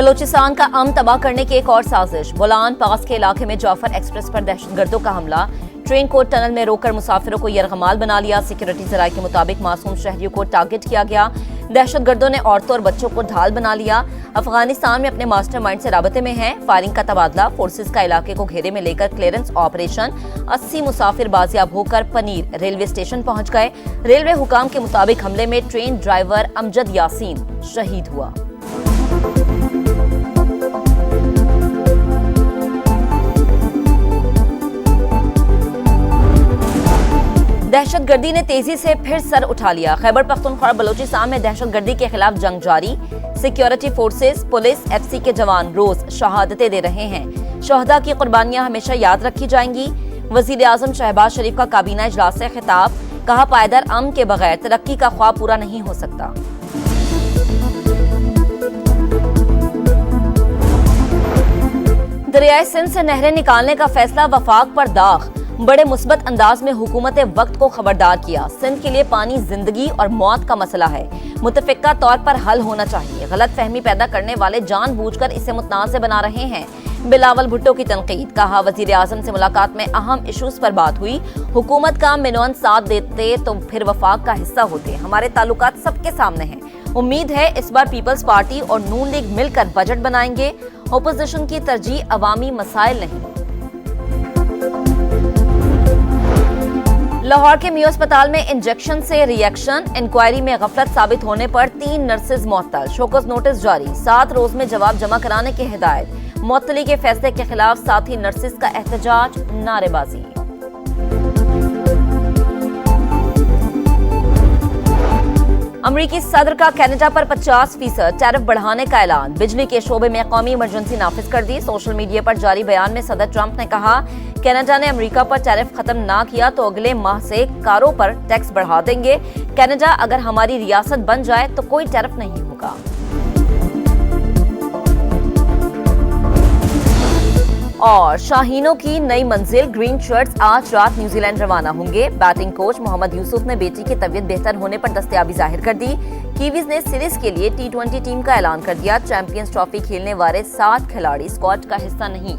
बलोचिस्तान का अमन तबाह करने की एक और साजिश। बोलान पास के इलाके में जाफर एक्सप्रेस पर दहशतगर्दों का हमला। ट्रेन को टनल में रोककर मुसाफिरों को यरगमाल बना लिया। सिक्योरिटी जराये के मुताबिक मासूम शहरियों को टारगेट किया गया। दहशतगर्दों ने औरतों और बच्चों को ढाल बना लिया। अफगानिस्तान में अपने मास्टरमाइंड से राबते में है। फायरिंग का तबादला, फोर्सेस का इलाके को घेरे में लेकर क्लियरेंस ऑपरेशन। 80 मुसाफिर बाजियाब होकर पनीर रेलवे स्टेशन पहुंच गए। रेलवे हुकाम के मुताबिक हमले में ट्रेन ड्राइवर अमजद यासीन शहीद हुआ। दहशतगर्दी ने तेजी से फिर सर उठा लिया। खैबर पख्तूनख्वा बलोचिस्तान में दहशतगर्दी के खिलाफ जंग जारी। सिक्योरिटी फोर्सेस, पुलिस, एफसी के जवान रोज शहादतें दे रहे हैं। शहदा की कुर्बानियां हमेशा याद रखी जाएंगी। वजीर आजम शहबाज शरीफ का काबीना इजलास से खिताब, कहा पायदार अमन के बगैर तरक्की का ख्वाब पूरा नहीं हो सकता। दरियाए सिंध से नहरें निकालने का फैसला वफाक पर दाग। बड़े मुस्बत अंदाज में हुकूमत वक्त को खबरदार किया। सिंध के लिए पानी जिंदगी और मौत का मसला है, मुतफिका तौर पर हल होना चाहिए। गलत फहमी पैदा करने वाले जानबूझकर इसे मुतनाज़ बना रहे हैं। बिलावल भुट्टो की तनकीद, कहा वजीर आजम से मुलाकात में अहम इशूज पर बात हुई। हुकूमत का मिनवन साथ देते तो फिर वफाक का हिस्सा होते। हमारे ताल्लुकात सबके सामने हैं। उम्मीद है इस बार पीपल्स पार्टी और नून लीग मिलकर बजट बनाएंगे। ओपोजिशन की तरजीह अवामी मसाइल नहीं। लाहौर के मियो अस्पताल में इंजेक्शन से रिएक्शन। इंक्वायरी में गफलत साबित होने पर 3 नर्सेज मुअत्तल। शोकस नोटिस जारी। 7 रोज में जवाब जमा कराने की हिदायत। मुअत्तली के फैसले के खिलाफ साथी नर्सेज का एहतजाज, नारेबाजी। अमरीकी सदर का कनाडा पर 50% टैरिफ बढ़ाने का ऐलान। बिजली के शोबे में कौमी इमरजेंसी नाफिज कर दी। सोशल मीडिया पर जारी बयान में सदर ट्रंप ने कहा, कनाडा ने अमेरिका पर टैरिफ खत्म ना किया तो अगले माह से कारों पर टैक्स बढ़ा देंगे। कनाडा अगर हमारी रियासत बन जाए तो कोई टैरिफ नहीं होगा। और शाहीनों की नई मंजिल। ग्रीन शर्ट्स आज रात न्यूजीलैंड रवाना होंगे। बैटिंग कोच मोहम्मद यूसुफ ने बेटी की तबीयत बेहतर होने पर दस्तयाबी जाहिर कर दी। कीवीज ने सीरीज के लिए T20 टीम का ऐलान कर दिया। चैंपियंस ट्रॉफी खेलने वाले 7 खिलाड़ी स्क्वाड का हिस्सा नहीं।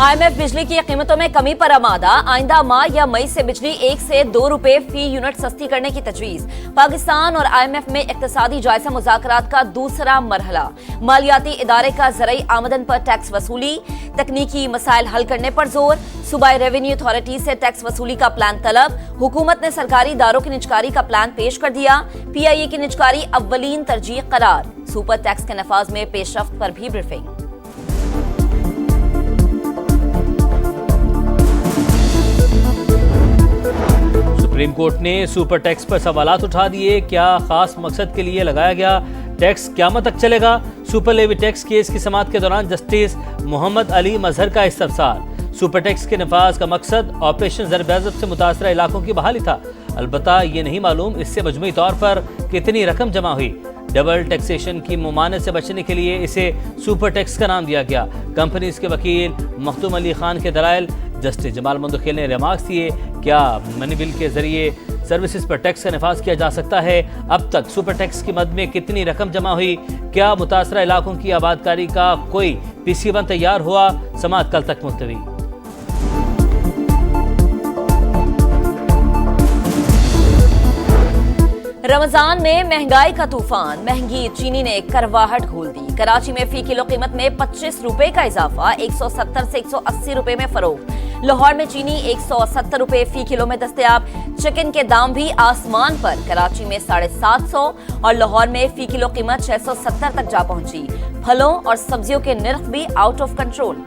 IMF बिजली की कीमतों में कमी पर आमादा। आइंदा माह या मई से बिजली 1 से 2 रुपए फी यूनिट सस्ती करने की तजवीज। पाकिस्तान और IMF में इक्तिसादी जायजा मुज़ाकरात का दूसरा मरहला। मालियाती इदारे का ज़राई आमदन पर टैक्स वसूली। तकनीकी मसाइल हल करने पर जोर। सूबाई रेवेन्यू अथॉरिटी से टैक्स वसूली का प्लान तलब। हुकूमत ने सरकारी इदारों की निजकारी का प्लान पेश कर दिया। PIA की निजकारी अव्वलीन तरजीह करार। सुपर टैक्स के नफाज में पेशरफ्त पर भी ब्रीफिंग। सुप्रीम कोर्ट ने सुपर टैक्स पर सवालात उठा दिए। क्या खास मकसद के लिए लगाया गया टैक्स क़यामत तक चलेगा? सुपर लेवी टैक्स केस की समाअत के दौरान जस्टिस मोहम्मद अली मजहर का इस्तफसार। सुपर टैक्स के नफाज का मकसद ऑपरेशन ज़र-ए-ज़ब से मुतासरा इलाकों की बहाली था। अलबत्ता ये नहीं मालूम इससे मजमूई तौर पर कितनी रकम जमा हुई। डबल टैक्सेशन की मुमानत से बचने के लिए इसे सुपर टैक्स का नाम दिया गया। कंपनीज के वकील मखदूम अली खान के दलाइल जस्टिस जमाल मंदोखेल ने रिमार्क्स दिए। क्या मनी बिल के जरिए सर्विसेज पर टैक्स का नफाज किया जा सकता है? अब तक सुपर टैक्स की मद में कितनी रकम जमा हुई? क्या मुतासरा इलाकों की आबादकारी का कोई PC1 तैयार हुआ? समाअत कल तक मुलतवी। रमजान में महंगाई का तूफान। महंगी चीनी ने करवाहट घोल दी। कराची में फी किलो कीमत में 25 रुपए का इजाफा। 170 से 180 रुपए में फरोख्त। लाहौर में चीनी 170 रुपए फी किलो में दस्तयाब। चिकन के दाम भी आसमान पर। कराची में 750 और लाहौर में फी किलो कीमत 670 तक जा पहुंची। फलों और सब्जियों के निर्ख भी आउट ऑफ कंट्रोल।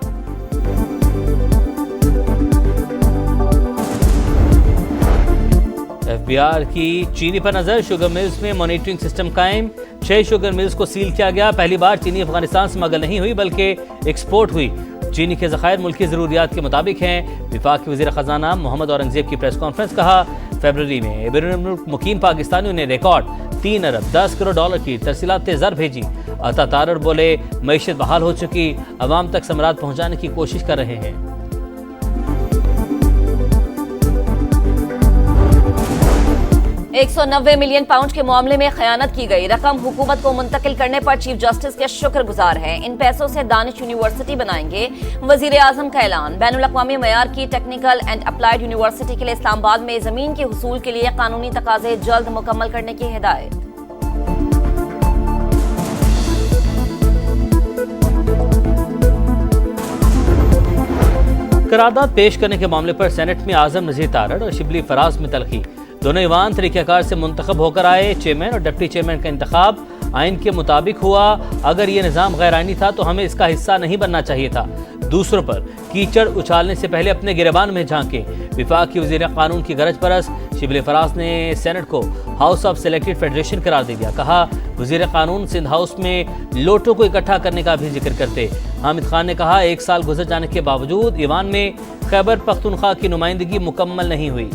FBR की चीनी पर नजर। शुगर मिल्स में मॉनिटरिंग सिस्टम कायम। 6 शुगर मिल्स को सील किया गया। पहली बार चीनी अफगानिस्तान से स्मगल नहीं हुई बल्कि एक्सपोर्ट हुई। चीनी के ज़खायर मुल्की ज़रूरियात के मुताबिक हैं। विफाक के वज़ीर ख़जाना मोहम्मद औरंगज़ेब की प्रेस कॉन्फ्रेंस, कहा फरवरी में बैरून मुकीम पाकिस्तानियों ने रिकॉर्ड 3 अरब 10 करोड़ डॉलर की तरसीलात ज़र भेजी। अता तारर बोले मईशत बहाल हो चुकी, अवाम तक समरात पहुँचाने की कोशिश कर रहे हैं। 190 मिलियन पाउंड के मामले में खयानत की गई रकम हुकूमत को मुंतकिल करने पर चीफ जस्टिस के शुक्रगुजार हैं। इन पैसों से दानिश यूनिवर्सिटी बनाएंगे, वजीर आजम का ऐलान। बैनुल अक़वामी मयार की टेक्निकल एंड अप्लाइड यूनिवर्सिटी के लिए इस्लामाबाद में जमीन के हुसूल के लिए कानूनी तकाजे जल्द मुकम्मल करने की हिदायत। करारदाद पेश करने के मामले पर सेनेट में आजम नज़ीर तारड़ और शिबली फराज में तलखी। दोनों ईवान तरीक़ाकार से मुंतखब होकर आए। चेयरमैन और डिप्टी चेयरमैन का इंतखाब आइन के मुताबिक हुआ। अगर ये निज़ाम गैर आइनी था तो हमें इसका हिस्सा नहीं बनना चाहिए था। दूसरों पर कीचड़ उछालने से पहले अपने गिरबान में झांके। विफाक की वज़ीर कानून की गरज परस शिबली फराज ने सेनेट को हाउस ऑफ सेलेक्टेड फेडरेशन करार दे दिया। कहा, वज़ीर कानून सिंध हाउस में लोटों को इकट्ठा करने का भी जिक्र करते। हामिद खान ने कहा, 1 साल गुजर जाने के बावजूद ईवान में खैबर पख्तूनख्वा की नुमाइंदगी मुकम्मल नहीं हुई।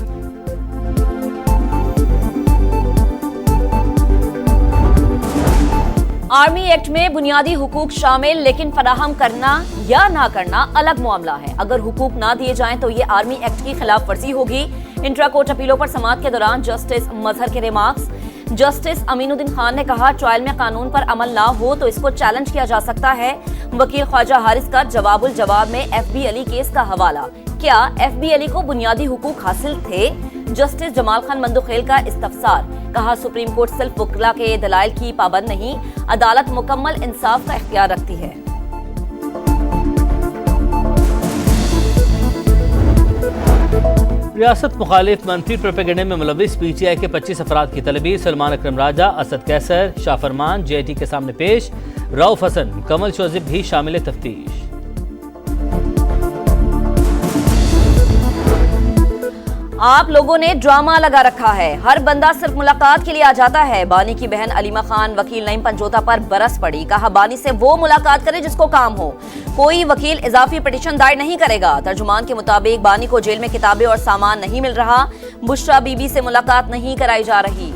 आर्मी एक्ट में बुनियादी हुकूक शामिल, लेकिन फराहम करना या ना करना अलग मामला है। अगर हुकूक ना दिए जाएं तो ये आर्मी एक्ट की खिलाफ वर्जी होगी। इंट्रा कोर्ट अपीलों पर समाअत के दौरान जस्टिस मजहर के रिमार्क्स। जस्टिस अमीनुद्दीन खान ने कहा, ट्रायल में कानून पर अमल ना हो तो इसको चैलेंज किया जा सकता है। वकील ख्वाजा हारिस का जवाबुल जवाब में FB अली केस का हवाला। क्या FB अली को बुनियादी हुकूक हासिल थे? जस्टिस जमाल खान मंदुखेल का इस्तफसार। कहा, सुप्रीम कोर्ट सिर्फ वकला के दलाइल की पाबंद नहीं, अदालत मुकम्मल इंसाफ का इख्तियार रखती है। रियासत मुखालिफ मनफी प्रोपेगेंडे में मुलविस PTI के 25 अफराद की तलबी। सलमान अकरम राजा, असद कैसर, शाह फरमान JIT के सामने पेश। रऊफ हसन, कमल शोजिब भी शामिल तफ्तीश। आप लोगों ने ड्रामा लगा रखा है, हर बंदा सिर्फ मुलाकात के लिए आ जाता है। बानी की बहन अलीमा खान वकील नईम पंजोता पर बरस पड़ी। कहा, बानी से वो मुलाकात करे जिसको काम हो, कोई वकील इजाफी पिटीशन दायर नहीं करेगा। तर्जुमान के मुताबिक बानी को जेल में किताबें और सामान नहीं मिल रहा। बुशरा बीबी से मुलाकात नहीं कराई जा रही।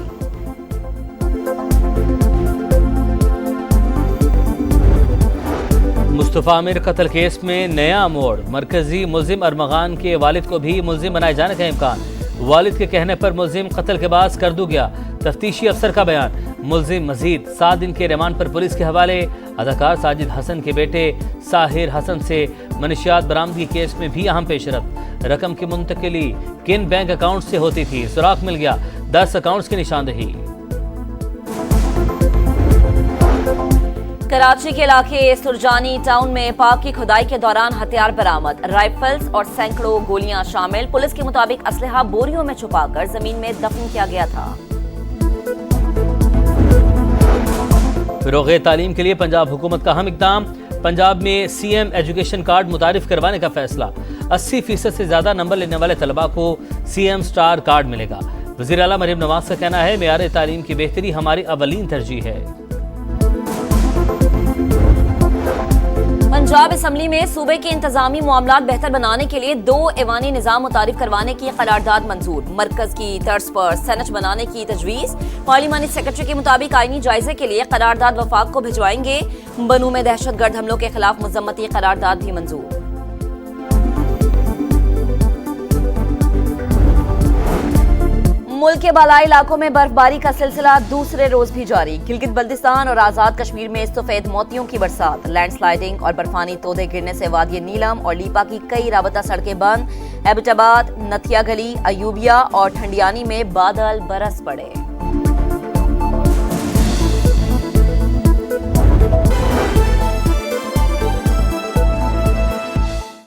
मुस्तफ़ा आमिर कत्ल केस में नया मोड़। मरकजी मुल्जिम अरमगान के वालिद को भी मुल्जिम बनाए जाने का इम्कान। वालिद के कहने पर मुल्जिम कत्ल के बाद स्कर्दू गया। तफ्तीशी अफसर का बयान। मुल्जिम मजीद 7 दिन के रिमांड पर पुलिस के हवाले। अदाकार साजिद हसन के बेटे साहिर हसन से मनशियात बरामदगी केस में भी अहम पेशरफ। रकम की मुंतकिली किन बैंक अकाउंट से होती थी, सुराग मिल गया। 10 अकाउंट्स की निशानदही। कराची के इलाके सुरजानी टाउन में पाक की खुदाई के दौरान हथियार बरामद। राइफल्स और सैकड़ों गोलियां शामिल। पुलिस के मुताबिक असलहा बोरियों में छुपाकर जमीन में दफन किया गया था। फिरोग़े तालीम के लिए पंजाब हुकूमत का अहम इक़दाम। पंजाब में CM एजुकेशन कार्ड मुतारिफ करवाने का फैसला। 80% से ज्यादा नंबर लेने वाले तलबा को CM स्टार कार्ड मिलेगा। वज़ीर आला मरीम नवाज का कहना है, मेयार तालीम की बेहतरी हमारी अवलीन तरजीह है। पंजाब असम्बली में सूबे के इंतजामी मामलात बेहतर बनाने के लिए 2 ऐवानी निज़ाम मुतारिफ करवाने की करारदाद मंजूर। मरकज की तर्ज पर सेनेट बनाने की तजवीज़। पार्लिमानी सेक्रेटरी के मुताबिक आईनी जायजे के लिए करारदाद वफाक को भिजवाएंगे। बनू में दहशतगर्द हमलों के खिलाफ मजम्मती करारदाद भी मंजूर। मुल्क के बालाई इलाकों में बर्फबारी का सिलसिला दूसरे रोज भी जारी। गिलगित बल्तिस्तान और आजाद कश्मीर में सफेद मोतियों की बरसात। लैंडस्लाइडिंग और बर्फानी तोदे गिरने से वादी नीलम और लीपा की कई राबता सड़कें बंद। एबटाबाद, नथिया गली, अयूबिया और ठंडियानी में बादल बरस पड़े।